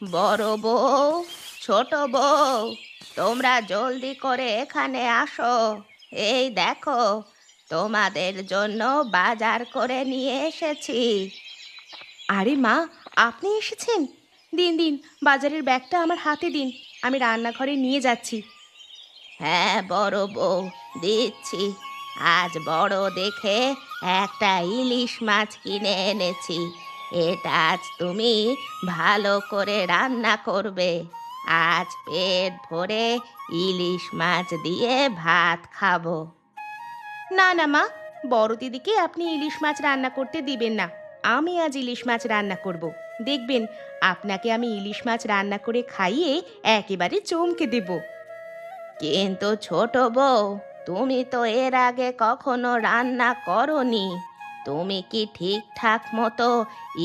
বড় বউ, ছোট বউ, তোমরা জলদি করে এখানে আসো। এই দেখো, তোমাদের জন্য বাজার করে নিয়ে এসেছি। আরে মা, আপনি এসেছেন? দিন দিন, বাজারের ব্যাগটা আমার হাতে দিন, আমি রান্নাঘরে নিয়ে যাচ্ছি। হ্যাঁ বড় বউ, দিচ্ছি। আজ বড় দেখে একটা ইলিশ মাছ কিনে এনেছি। এটা আজ তুমি ভালো করে রান্না করবে। আজ পেট ভরে ইলিশ মাছ দিয়ে ভাত খাবো। না না মা, বড় দিদিকে আপনি ইলিশ মাছ রান্না করতে দিবেন না। আমি আজ ইলিশ মাছ রান্না করব। দেখবেন, আপনাকে আমি ইলিশ মাছ রান্না করে খাইয়ে একেবারে চমকে দেব। কিন্তু ছোট বউ, তুমি তো এর আগে কখনো রান্না করনি। তুমি কি ঠিকঠাক মতো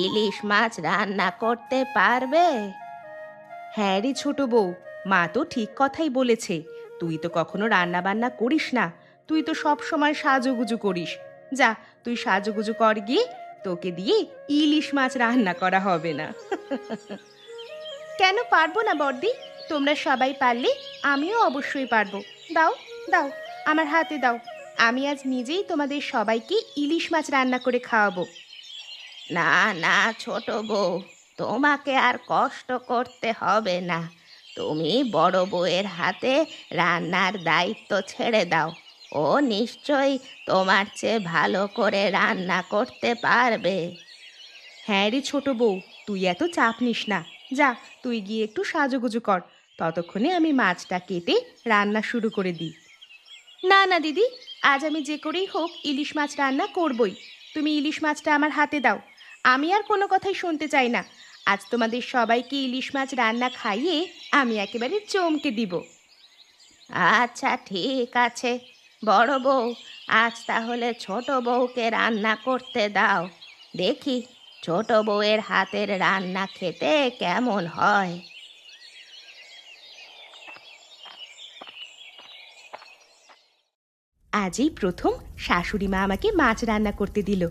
ইলিশ মাছ রান্না করতে পারবে? হ্যাঁ রে ছোট বউ, মা তো ঠিক কথাই বলেছে। তুই তো কখনো রান্না বান্না করিস না, তুই তো সব সময় সাজুগুজু করিস। যা, তুই সাজুগুজু কর গিয়ে, তোকে দিয়ে ইলিশ মাছ রান্না করা হবে না। কেন পারবো না বড়দি? তোমরা সবাই পারলে আমিও অবশ্যই পারবো। দাও, দাও, আমার হাতে দাও। আমি আজ নিজেই তোমাদের সবাইকে ইলিশ মাছ রান্না করে খাওয়াবো। না না ছোট বউ, তোমাকে আর কষ্ট করতে হবে না। তুমি বড় বউয়ের হাতে রান্নার দায়িত্ব ছেড়ে দাও। ও নিশ্চয়ই তোমার চেয়ে ভালো করে রান্না করতে পারবে। হ্যাঁ রে ছোট বউ, তুই এত চাপ নিস না। যা, তুই গিয়ে একটু সাজুগুজু কর। ততক্ষণে আমি মাছটা কেটে রান্না শুরু করে দিই। না না দিদি, আজ আমি যে করেই হোক ইলিশ মাছ রান্না করবই। তুমি ইলিশ মাছটা আমার হাতে দাও। আমি আর কোনো কথাই শুনতে চাই না। আজ তোমাদের সবাইকে ইলিশ মাছ রান্না খাইয়ে আমি একেবারে চমকে দিব। আচ্ছা ঠিক আছে বড় বউ, আজ তাহলে ছোট বউকে রান্না করতে দাও। দেখি ছোট বউয়ের হাতের রান্না খেতে কেমন হয়। আজই প্রথম শাশুড়ি মা আমাকে মাছ রান্না করতে দিল।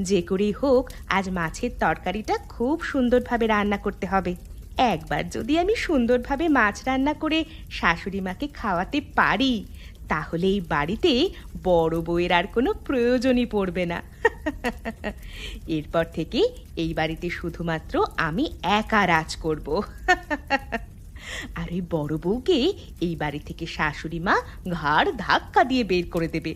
যে করেই হোক আজ মাছের তরকারিটা খুব সুন্দরভাবে রান্না করতে হবে। একবার যদি আমি সুন্দরভাবে মাছ রান্না করে শাশুড়ি মাকে খাওয়াতে পারি, তাহলে এই বাড়িতে বড় বউয়ের আর কোনো প্রয়োজনই পড়বে না। এরপর থেকে এই বাড়িতে শুধুমাত্র আমি একা রাজ করব। আর ওই বড় বউকে এই বাড়ি থেকে শাশুড়ি মা ঘাড় ধাক্কা দিয়ে বের করে দেবে।